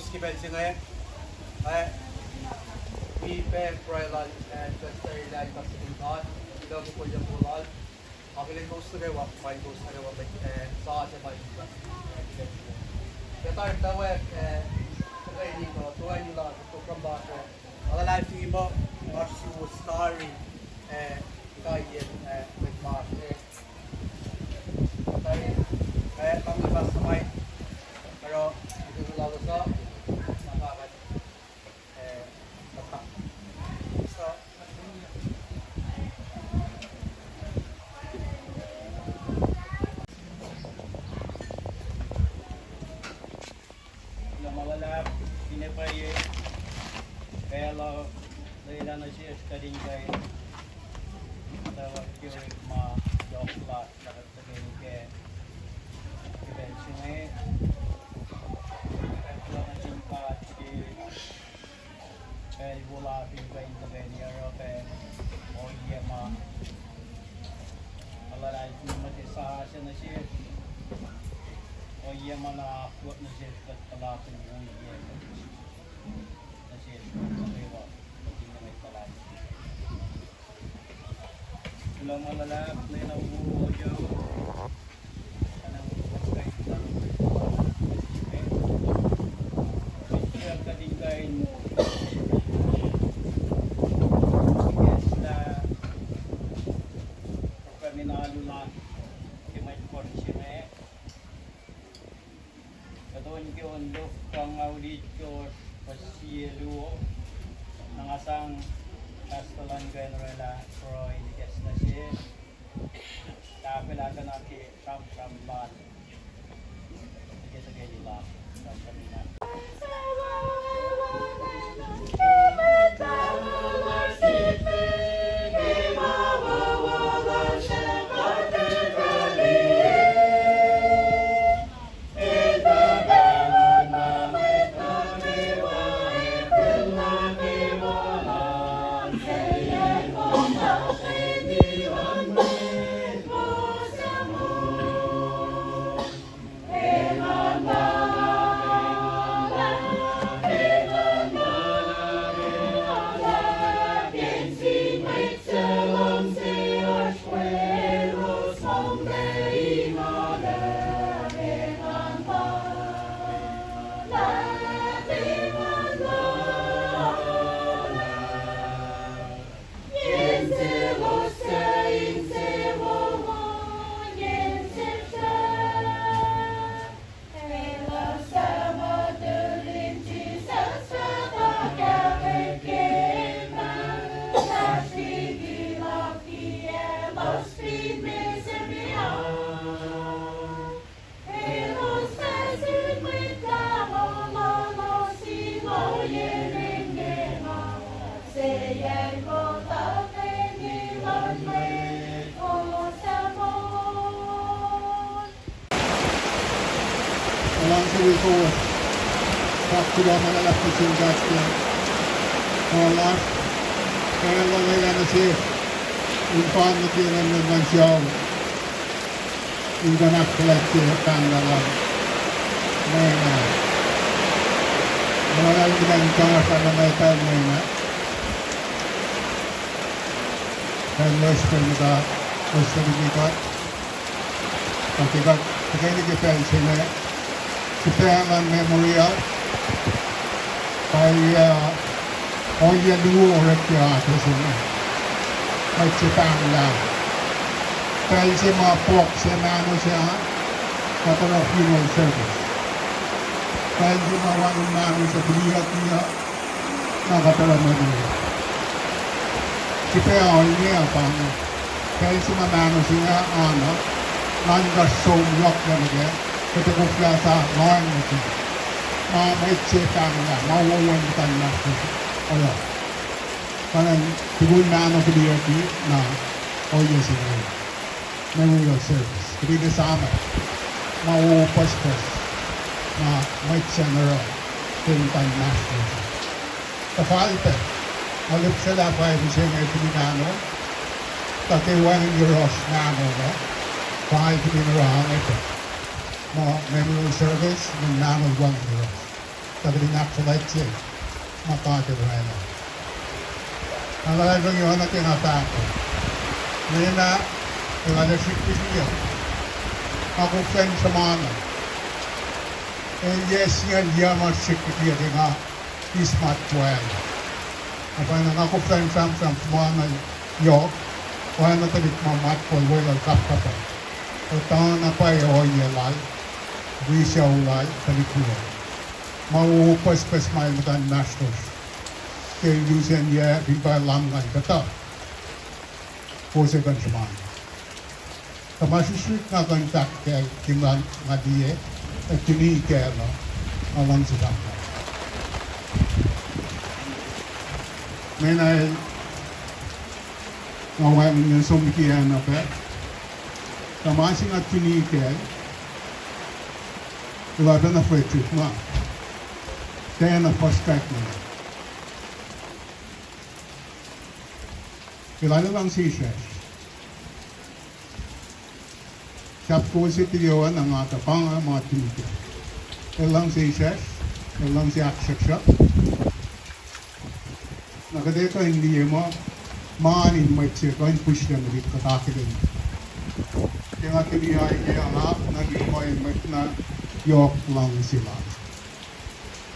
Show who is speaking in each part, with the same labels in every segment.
Speaker 1: Skibelsinge, vi Prailan and Western Pacific Ilog po yung pulal. Akin gusto gawa, may gusto gawa sa atin ba yung Kaya tayo kaya dito, tuway nila ito kang baso. Mga live yung iba, Marcio Starry, kaya with Marcio. Kaya panglabas sa may, pero ito lalo sa malalap Nena uyo kanang pagkain lang kaya kadingkain yes na kami naalula may konsime katuan ki ondo kang audit ko pasiluo nangasang
Speaker 2: Kastolan kayo nila Roy dikas na siya. Kapilagan natin from bal. Dikas kayo nila from kanina.
Speaker 3: Alonso will forward. Back to the left position back there. Lars. Kaya lang ngayon na siya. Yung paano tinan naman siya. Yung ganak collect siya. Tanda lang. Nena. Maraming ginagawa sa may time Nena. Kaya Lester na gusto nilipat. Pagkikat. Kaya nag-defense siya Japan Memorial by Oya Luo Recreation by Japan Lab. Kaya siya mga pork siya nano siya kapag funeral service. Kaya siya mga wanong nano sa bulihat niya nakatala mo niya. Japan niya pang kaya siya mga nano siya nangas somlok na niya. Kita ko sila sa noon nito. May check nila, mawawan kita nila. Oya. Parang tigun na sa DRT na oya sila. Memorial service. Hindi kasama. Mawupas-pas na may general Tintan Master. Kapalit alip sila pa yung siya ngay Pinano. Takiwan yung Ross na ano. Kahit pinarahang ito. Memorial service ng naman wang nila. Sabi din actualite siya. Makakabay na. Ang lalagong yun na tinatako. Nena, yung alasik niya. Ako friend sa mga. And yes, yan yaman sikriya din nga. Ismat 12. Apa nang ako friend sa mga yok. Wala na talit mamat ko. Wala kapapa. O taon na pa yung yelal. Bisa ulay sa likuran. Mauupas-pas may mga masters. Kaya yusin niya ibalangan kata. Pose kan saman. Kamasisik na kontak kaya kiman nga diye at kini kaya alang sa damay. May na ngawain yung sumikiyan na pa. Kamasing at kini kaya Laban na foi tudo lá. Tem na pós-técnica. E lá não lang siya. Siya po si Tiyawan ang atapang mga tinito. E lang siya. E lang siya aksak. Nakadeka hindi mo maanin mo siya kung push na nabit katakilin. Kaya nga tiniyay niya nga naging mo na yok lang sila.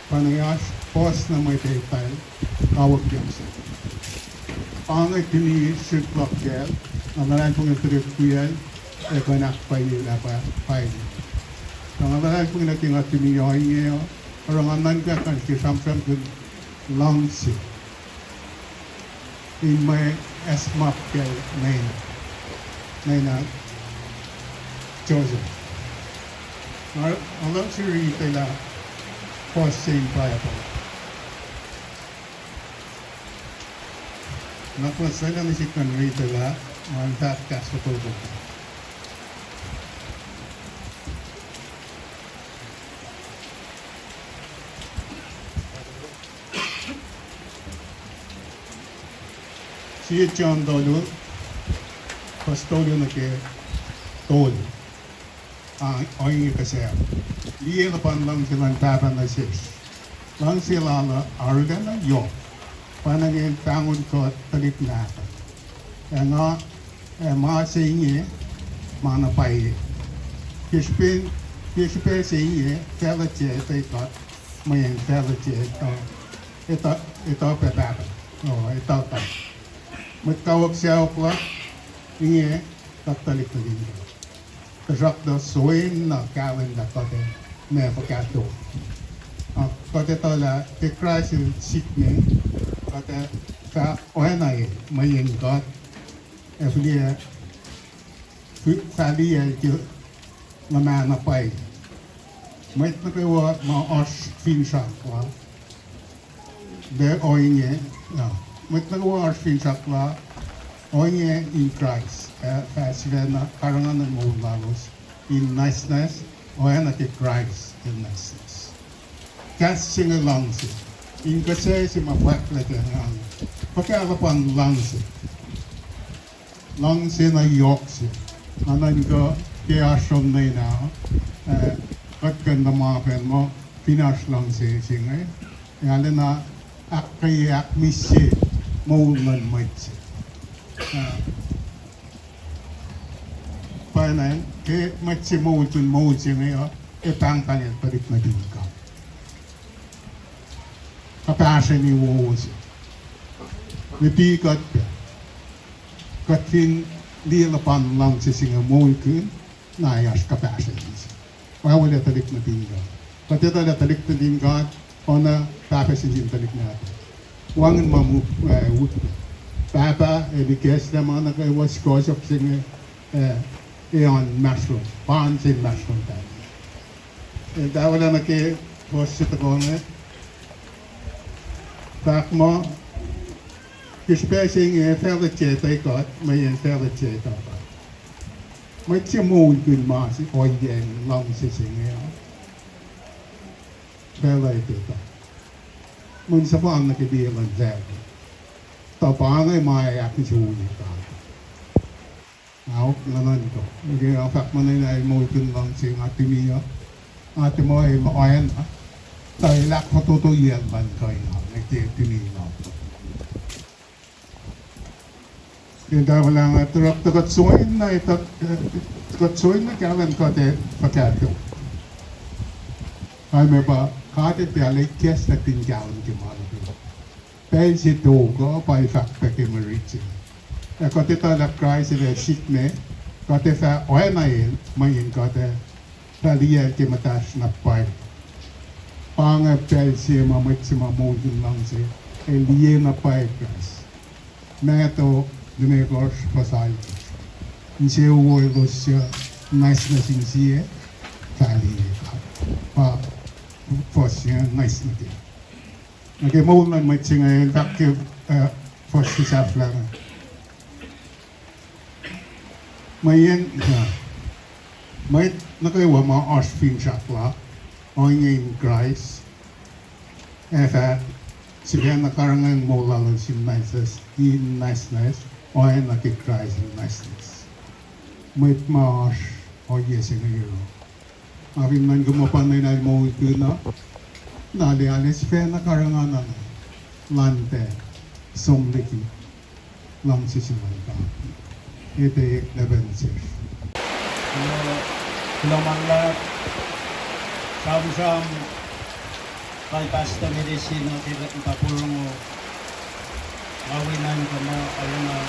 Speaker 3: Panayas, pos na may detail, kawag yan siya. Pangay kini siklok yan, na maraming pong itrip ko yan, e kanak pa nila pa yun. Ang maraming pong natingat kiniyoy niya, parang anan ka kan si samsam kun lang siya. in my asmak kay Nena. Nena, Joseph. Alam si Rita la first same Bible. Nakuha na si kan Rita la ang tatkas sa tubig. Si John Dolu, pastorio na ke Dolu. Ang kasi liye na pan lang silang tata na sis. Lang sila na arga na yo. Panagin tangon ko talip natin. Kaya nga, mga sa inyo, mga napay. Kishpin sa inyo, fela siya, ito ikot. Mayan fela siya, ito pepapa. Ito pa. Magkawag siya ako, inyo, tatalik na din ko. Kasak na suwin na kawin na kote, may pagkato. Kote to la, te Christ yung sikme, kote sa ohenay, mayin kot, liya, sa liya yung namanapay. May nakawa mga os finsak ko. De oinye, may nakawa os finsak ko, oinye in Christ. Sila na karangan ng mga lalos in niceness, oinye na kay Christ in niceness. Kasi nga lang siya. In kasi si mapaklat ang pagkakapan lang siya. Lang siya na yok siya. Nanan ko, kaya asyong na ina, at ganda mga pen mo, pinas lang siya siya ngayon. Kaya na, kaya akmis siya, maulan mo siya. Paano, kaya matsi maulan siya ngayon, itang kanya palit na din ka. Kapasya ni Wosi. Napikat ka. Katin di lapan lang si singa mungkin nayas kapasya niya. Wala talik na tinggal. Pati tala talik na tinggal, ona kapasya niya talik natin. Wangan mamu wut. Papa edikes na mga nakaiwas ko sa singa iyon mushroom. Pansin mushroom tayo. Dawala na kay boss ito ko nga. Tak mo, kispesing felle cheta ikot, may felle cheta pa. May tiyamun kun masi, oyen lang sising ngayon. Felle ito ito. Mun sa pang nakibilan zero. Tapangay maya yakin si huli ka. Ako, nanan ko. Hindi ang fact man ay mo kun lang si ati miya. Ati mo ay maayan ha. Tayo lak matutuyan ban kayo na. Nagtitininaw. Kaya wala nga turap na katsuin na ito. Katsuin na kailan ko te pagkato. Ay may ba, kati piyalay kes na tingkawan kimala ko. Pero si Togo, pa ifakta kimarichi. Kote to na cry sila sikme. Kote sa oya na yun, mayin kote. Taliyal kimatas na part. Pangapel siya mamit si mamudin lang siya. Liye na paikas. Meto, dumekos pasay. Siya uwoy siya, nice na siya. Kaliye ka. Fos siya, nice na siya. Nagimawag na may siya ngayon, dakip fos siya sa flan. Mayan, may nakaiwa mga osfin siya pala. Ongin Christ, siya nakarangan mo lang si niceness, o ay nakikrise in niceness. May mas, o yes, in a hero. Abing man gumapanay na mo ito na, nalialis, siya nakarangan na, lante, somliki, lang si Simanka. Ito yung 11 years.
Speaker 2: Kulamang lahat, sam-sam, kay pasta medicine o ipapulong mo, awinan ko mo, ayun na,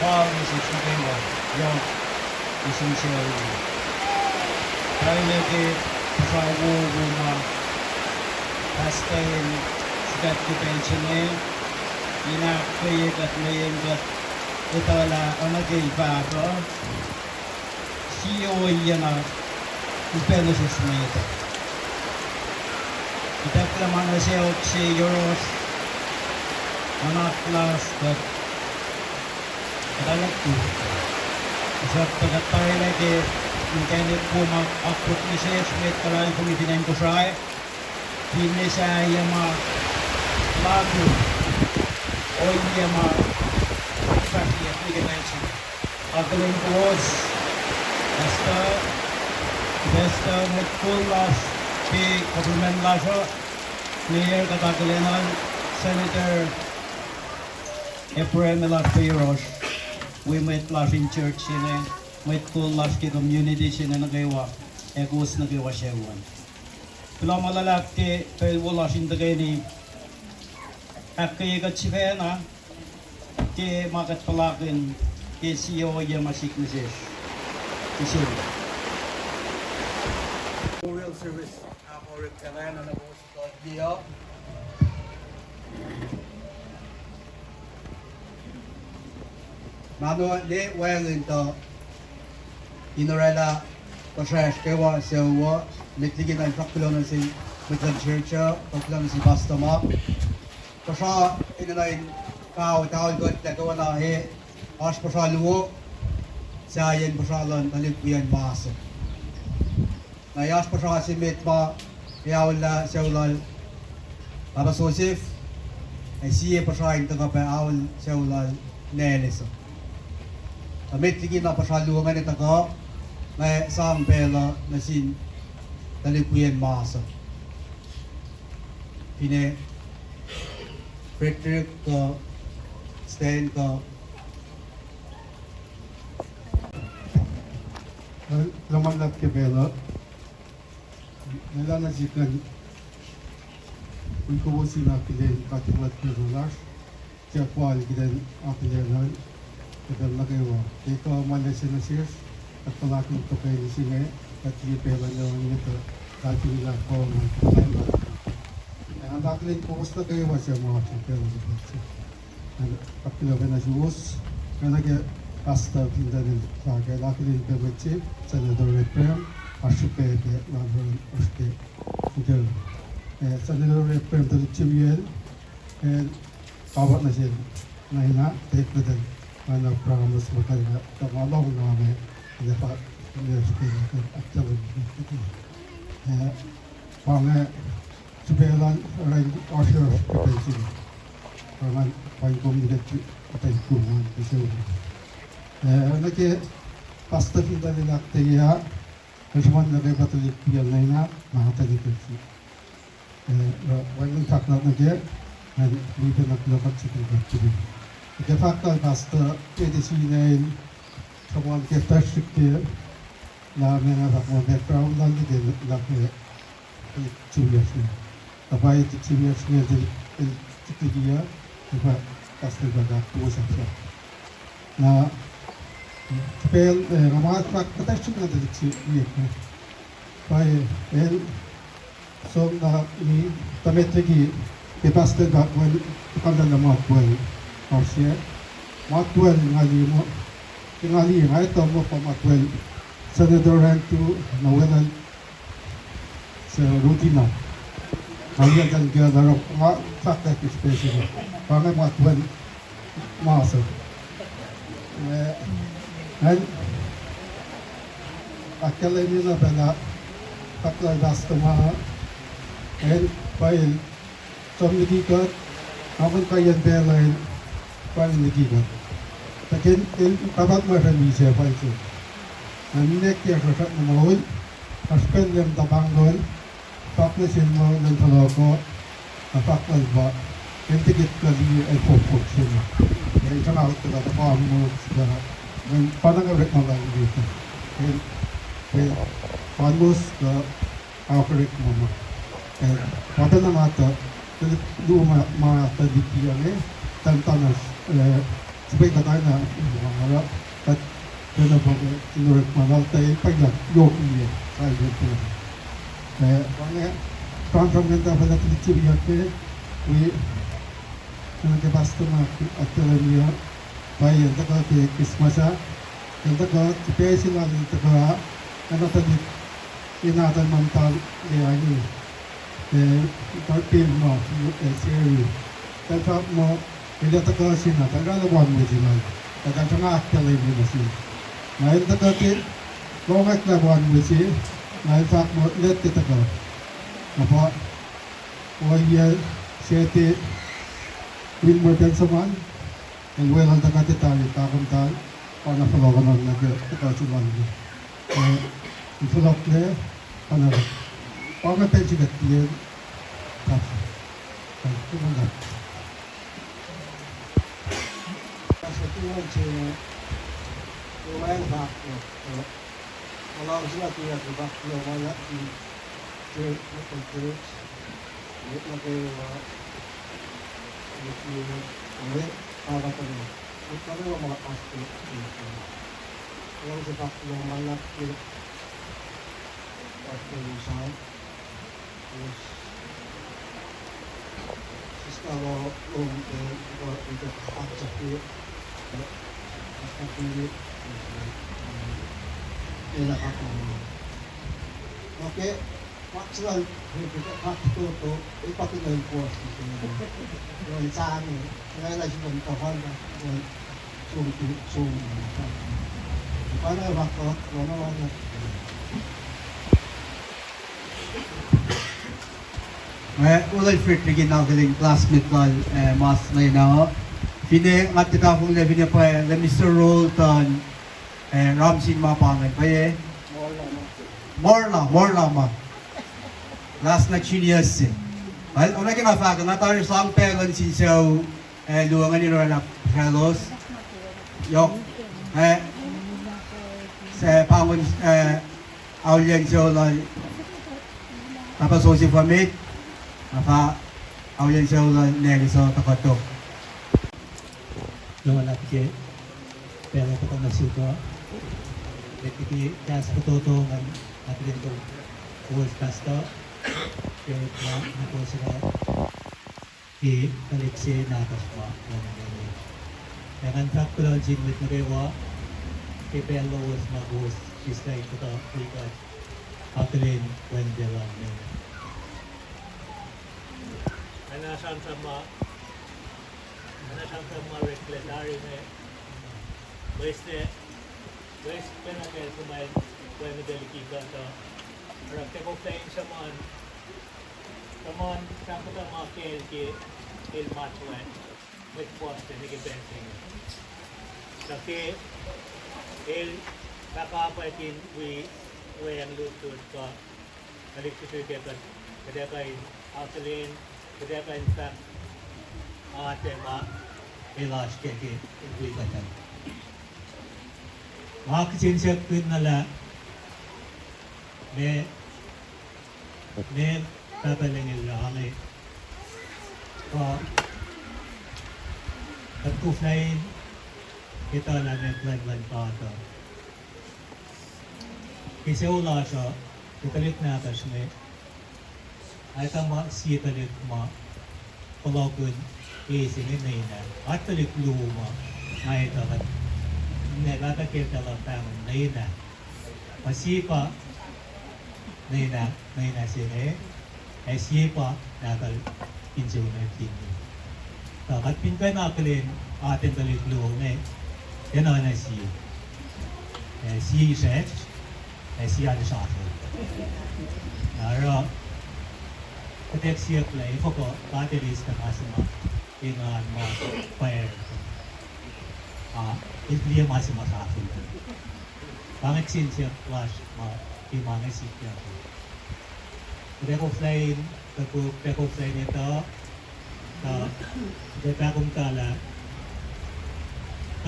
Speaker 2: research na kayo, yung essential. Kaya naging pasawo mo na, pasta yun, sikat ki pension eh, inakkuikat meidät etala anakeipääkö sijoijana upeellisessa meitä. Itäklämänä seoksi joros anaklastat kadalakku. Saattaa katailekin mikä nyt kuuma akutmises meitä kumipinen kusai. Pinnesää hieman laatu. Oijama fakti application. Akalin kuos. Besta met kullas pi government laso. Clear katakalinan Senator Ephraim Elas we met lasin church sini. Met kullas ki community sini nagaywa. Egus nagaywa siyawan. Kalau malalaki pelwalasin tagay ni Akkaya katsipaya na ke makat palakin ke siyo ya masik meses. Kisir.
Speaker 1: Memorial service ako rin kailangan na po sa Dio. Mano de well into inorela pashash kewa sewa mitligin ang prakulon si Mitlan Church prakulon si Bastama. Pasha inanay kau taon ko tagawa na he as pasha luwo sa yan pasha lan talikuyan baso. Na yas pasha si mitma yawla sewlal Baba Joseph ay siye pasha in taga pa awal sewlal neliso. Mitligin na pasha luwo ngani taga may sang pela na sin talikuyan baso. Pine Frederick Stan
Speaker 3: Lamandat ke bela nila na jikan uनको sila kilen katimat ke rulas क्या क्वाल किधर आते हैं ना किधर लगे हुआ एक तो हमारे से नसीब अतलाक तो कहीं इसी में कच्ची पहले जो तो काफी लाख को यहाँ दाखिल पोस्ट लगे हुआ है मार्च के लिए अपने लोगों ने जूस कहना कि आस्था किधर जाके दाखिल पे बच्चे चले तो रेप्रेम आशुपे के नाम उसके इधर चले तो रेप्रेम तो चिवियल Kawat na siya na ina, take na din na promise mo talaga tamalong namin na pa nilipin at tawag dito. Pang subelan rin osher kapensin. Parang pangkom nila kapensin kuman kasi nake pasta pinta nila kaya kasi man nagay patuloy piyan na ina makatali kasi. Walang taklat na kaya and we can look at it. The fact that the medicine someone gets touched here, now men have a background and they love it 2 years. The by the 2 years near the year, the pastor got that was up. Now, spell a mark protection of the 2 years. By L. So now, the metric. The pastor got well, kanda na Matwell, or siya. Matwell ngali ay tomo pa Matwell. Senator ran to nawalan sa rutina. Kaya kan kaya darok fakta special. Pangay Matwell masa. And akala nila pala pakla basta ma and file Som nagigat, aman kayan belain, paling nagigat. Takin, tabat marami siya pa ito. Nanik ya sasak na mahul, aspen yung tabanggol, paklasin mo ng taloko, napakal ba, kentikit kali ay pupuk siya. Kaya isang ako ito tatapaan mo siya. Panangawit mo lang dito. Kaya panmus ka operate mo. Kaya pada na mata, luma matadikian tantanas sebaik katanya mana kat kena pakai inurek manal tay paglat yok ini saya itu banyak transformenta pada tici biar ke we ke basta ma attelemia pai enta ka ke Christmasa enta ka te sila enta ka ana tadi ina tan mantal le ani tarpin mo seri ta mo ile ta ka sina ta ga wan mo sina ta ka tanga attelemia sina na enta ka ke lomak na wan mo sina na enta mo let ta ka apa Oye, siete win mo ten saman, and well ang takati tali takon tal, para follow na nagkakasuman niya. Follow na, ano, para tayo sigat niya, tapos, kumagat.
Speaker 1: Sa tuwan siya, lumayan ba ako? Wala ko sila tuwan ko ba? Wala si church. Wait na kayo ulit para pa rin. At kami yung mga aspect dito. Alam sa fact ng malak yung yung sound. Tapos sistema ito kakaksa po. Kakakili. Okay. Maxwell, pakituto, ipatuloy ko sa yung sa amin. Ngayon na siya magkafal na zoom. Paano yung bakot? Wala. Ulay fit ligin na galing classmate ko mas na yun. Fine at kitapong lebi niya pa le Mr. Rolton Ramsin mapangan pa Morla ma. Last na chinias Well, una kina faga na tayo sang pelan si so luangan ni na fellows. Yok sa pangon aulian so la tapos so si famit apa aulian so la neli so takato.
Speaker 2: Lumalap ke pero ko na sito. Dito gas putoto ng atin ko was pasto. Kaya na po sila i-kaliksi na atas pa. Dengan faktor jinwit na kayo kipelo was mag-host is like ito ikat atin when they run Nena. Anasang sama rekladari na West penakal sumay when delikita ito. Harap ko playing someone sampai sama kel match with Boston ni kebenting. Tapi nakapatin we yang lutut ka balik sa keban kada kay Australian kada kay sa tema elas ke we katan. Maksin siya kun nala ne papalengil lang at kuflain kita na naglan pa ito. Kasi wala siya, italit na atas may ay tama siya talit ma palagun ising Nena at talit luma ay talit nagatakil talang tangon Nena pasipa Nena sini ay sipa nakal pinsaw na kini. At pinka nakalin atin talit luong yan na siya. Siya iset, siya na sa akin. Nara, katek siya play, ko batteries na masama ingan mo fire. Hindi masama sa akin. Pangaksin siya flash imangay siya. Peko fly nito data kong tala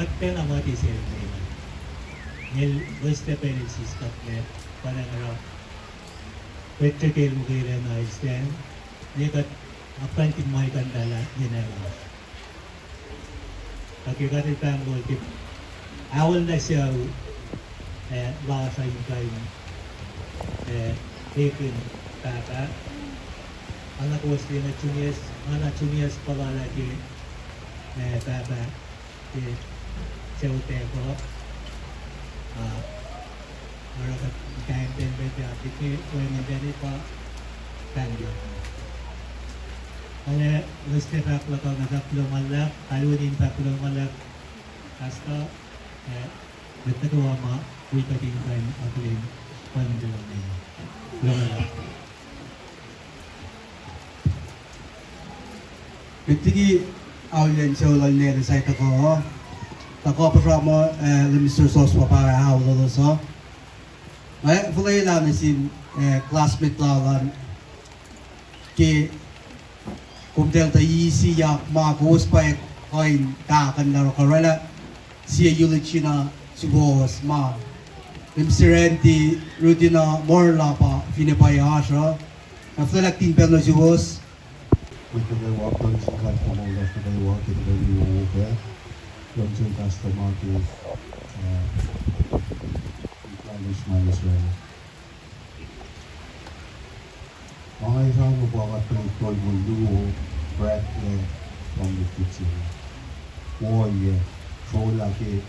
Speaker 2: at penamati siya nil weste penalties katlet parang petrikil mo kaya na extend nikat apantin mo ikan tala ginagawa pagkikatil pa ang multip awal na siya baka sa yung kain taken kata anak was din na chunias pala lagi Baba châu tè có rồi các cái bên bên thì cái quên bên đây có càng nhiều ale gusto pa ako lang nagapulungan alunin pa pulungan hasta nagtagawa ma wita din kayo akulin pandulungan
Speaker 1: Bitigi aulen chawlal nere sai tako pa framo Mr. Sos pa hawlo so ay fulay la na sin classmate la lan ki kum delta si yak ma gos pa coin ta kan la korela si eulogy na subos ma Mr. Randy rutina more la pa finipaya siya na fulay tin pelo subos
Speaker 3: Kita boleh walk down singkat kamu udah kita walk kita boleh walk ya. Don't you customer to replenish my Israel. Mga isang mabuhat ng tol mo luo, bread from the kitchen. Woye, show lagi,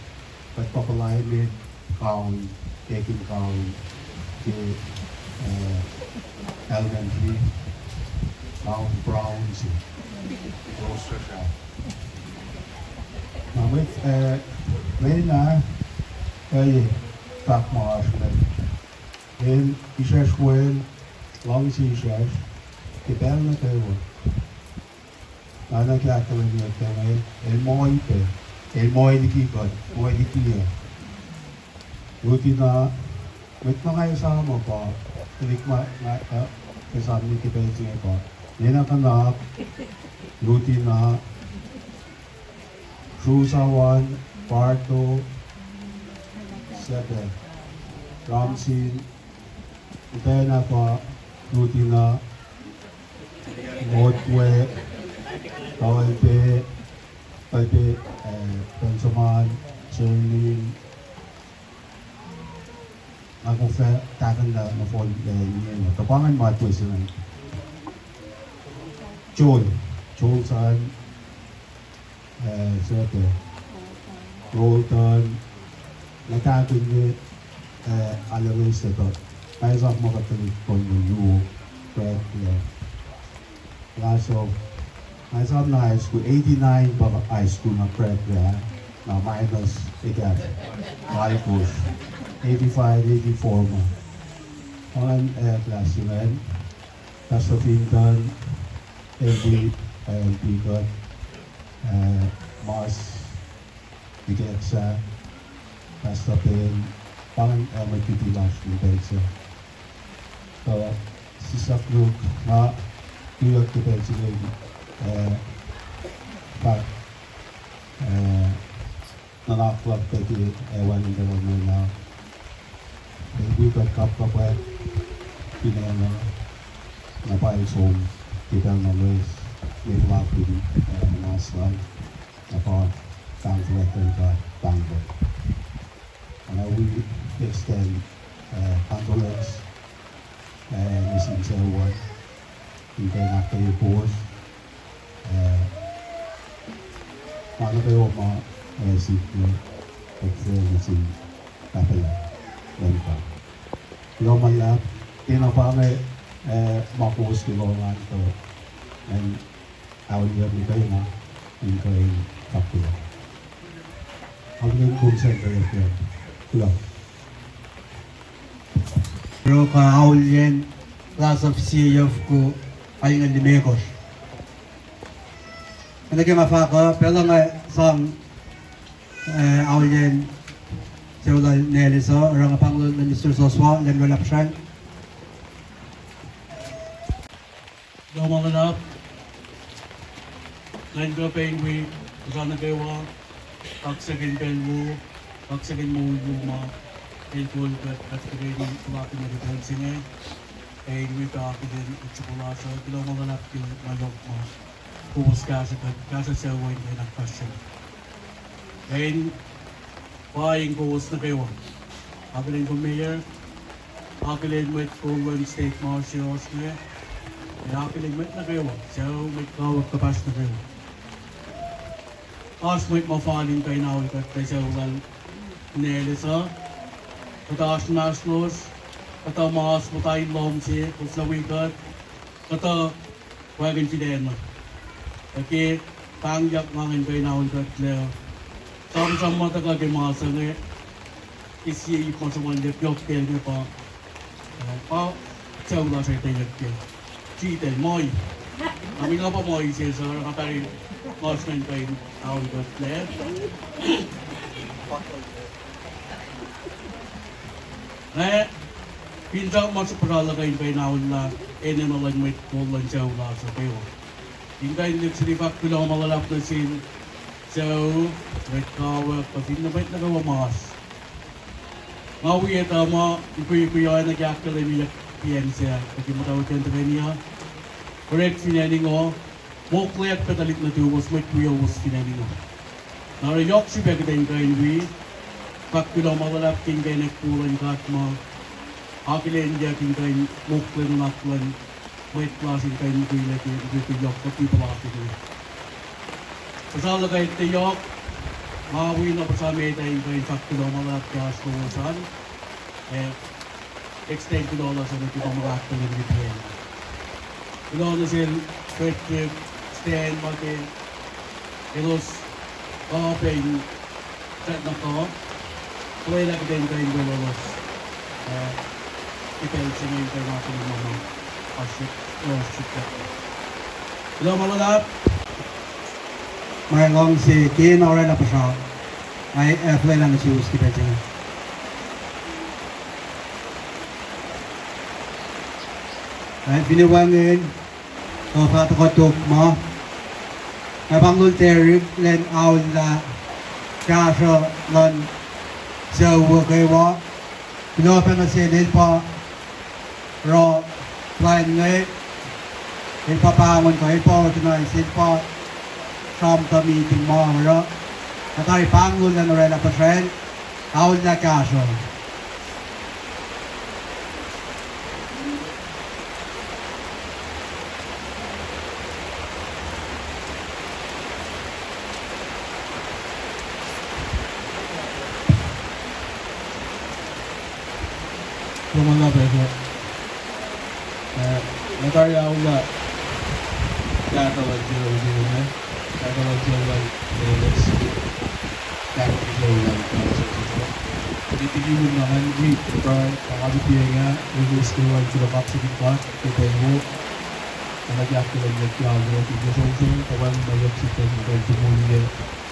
Speaker 3: pagpapalain kaun, taking kaun, ke elementary. Brown roaster shop. Now with Nena, tak marshmallow. Then isas well, long isas, kipel na kayo. Nana kaya kayo niya kayo, el moy di kikot, moy di kiya. Buti na, with mga isama pa, tinik kasama ni kipel siya pa. Nena kanak, rutina, Cruzawan, Parto, Sebe, Ramsin, Utena pa, rutina, Notwe, Kalpe, Pensaman, Cherlin, ako fa takan na phone niya. Tapangan matwe sila. Joel san, siapa? Rolton, nagkakit niya alamis na to. Kaya sa mga katalikon ng Euro, prep niya. Kaso, kaya sa na high school, 89 ba high school na prep niya, na minus, ikat, Marcos, 85, 84 mo. Ang class yun, Castro Finton, every people Mars bigat sa Castropin parang magtitilas ng Belsa. So, si Sakluk na tulad ko Belsa pag nanaklap ka di ewan ng gawin mo na hindi ka kapkapwet pinala na paisong kita nulis with walking national upon conflict and tango. And we extend condolence and sincere one. You can after your post. Ano kayo mga siklo pag-friendsin kapila. Yan pa. Loman lang, tinapangay makuha kilongan to and awalnya ni kayo na in kayo kapila. Ang yung consent kayo kaya.
Speaker 1: Pero kaawalyan class of CF ko ay nga limekos. Ano kayo mafaka, pero nga sang awalyan siya neliso, orang Pangulo ng Mr. Soswa, dan wala pa siya.
Speaker 4: Mga anak, ngayon ka pa yung week, sana kayo pagsagin kayo mo, pagsagin mo yung mga helpful at kayo yung kumakin na rin sila. Ay week ka ako din at tsukulasa, kailangan mga anak yung malok mo, pumus kasi sa wine kayo ng question. Ngayon, paaying pumus na kayo. Akalin ko mayor, akalin mo ito kung state marshals niya. Napiligmat na kayo, so may kawag kapas na kayo. asmoit mafalin kay na ulit at sa ulan nelisa. Kata asnaslos, kata mas mutayin lom si kuslawikat, kata wagan sidena. Kaki tangyak ngangin kay na ulit at leo. Sama-sama taga kay masa nga isi ipasuman dep yok kel nga pa sa ulan sa itayag ke. Chite moy. Kami nga pa moy siya sa katari Osman kay na ulit at leo. Pinta masuk peralatan kay naon na nalang may kulang siya wala sa kayo. Hingga hindi sinifak ko lang malalap na sin so may kawag pati na ba't nagawamas. Ngawi at ama ikuy-ikuyan nagyakal ay miyak piyan siya pati matawag yan tayo niya. Correct finaning o mukliyak patalit na tuwas may kuya was finaning o. Narayok si Begdain kay Nui Kakilo malalap king kay nagpulan katma. Akilen dia king kay muklen naklan. Wait klasin kay nukila kay nukilok pati palaki ko. Kasala kay tiyok. Mawi na pasami tayo kay kakilo malalap kas kuwasan. Extend ko dola sa nagkita makakal ng BPN. Ilo na sil quick trip stand makin. Ilos kapeng set na ko. Kulay lang din kayo gumalos. Ipel siya ngayon kayo natin ng mga pasip. Hello malalap.
Speaker 1: May long si Kin Aurela pa siya. Ay play lang na si Uski pa siya. Ay biniwangin. O patakotok mo. Ay banglul terib len aul na kasha lan so kay wa pinopen na silid pa ro plan ngay ipapangon ko ipo tonight sid pa from the meeting mo ro atay pangul na norela pa friend aul na kaso
Speaker 4: Lumala pero natarya ako na katalag siya katalag siya lang let's katalag siya lang pagkitigilin naman wait pero pakabitiya nga release ko lang sila kapsikin pa kipego nalagyak ko lang yung kiyago at igosong kawan mayok si Teng kaya tumuli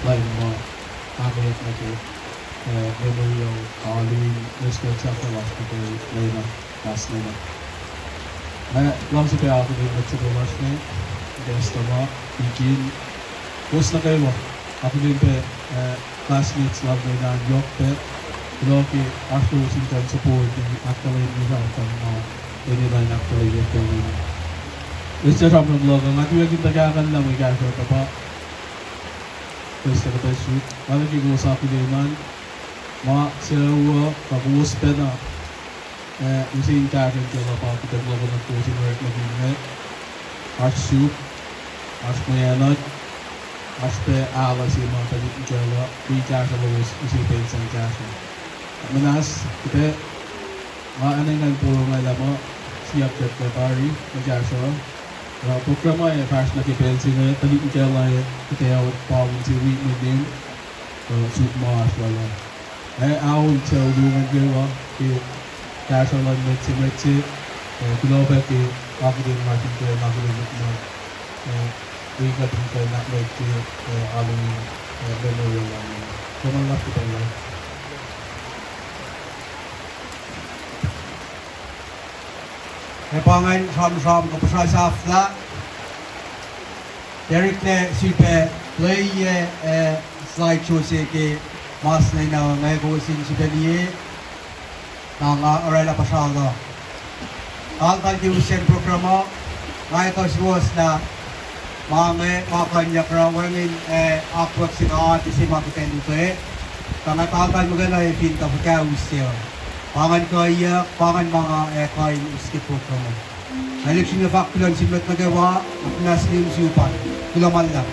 Speaker 4: lain mo kakayat na siya memory of Halloween respect sa hospital Nena last Nena. Lang sa kaya ako din at sa gawas na guest mo, Ikin. Post na kayo mo. Ako din pa classmates lang na nangyok pa. Loki after using time support actually hindi sa akin anyline actually yung kaya. Gusto siya from vlog. Ang ati yung tagakan lang may kaso ka pa. Gusto ka tayo shoot. Parang kikusapin din man. Ma sila pag-uus pa na usin karin kaya napapitag lang ko ng coaching work na ginit arch soup arch mayanot arch pa ala si mga talit kaya may kasa lang usipin sa kasa manas kita maanay nga puro nga alam mo siya kaya pari magkasa programa ay fast na kipensi nga talit kaya lang kaya pawin si week na din soup mo as wala ay awon sa ulungan kayo kaya kasa lang metsi global kaya marketing marketing kaya marketing mo wikat din kaya nakbait kaya along memorial lang kumalap kita lang
Speaker 1: ay pangan sam ko pa sa afla Derek le super play slideshow si ke mas na ina ngay ko sin si Daniel ng Aurela Pasado. Ang kandiusin programa ngay ko was na mga kanya krawangin akwat sinati si makitendu te tangatakan magana pinta ko kaya usyo pangan kaya pangan mga kain skip programa. Election na fakulon simlet nagawa at naslim siupan kulaman lang.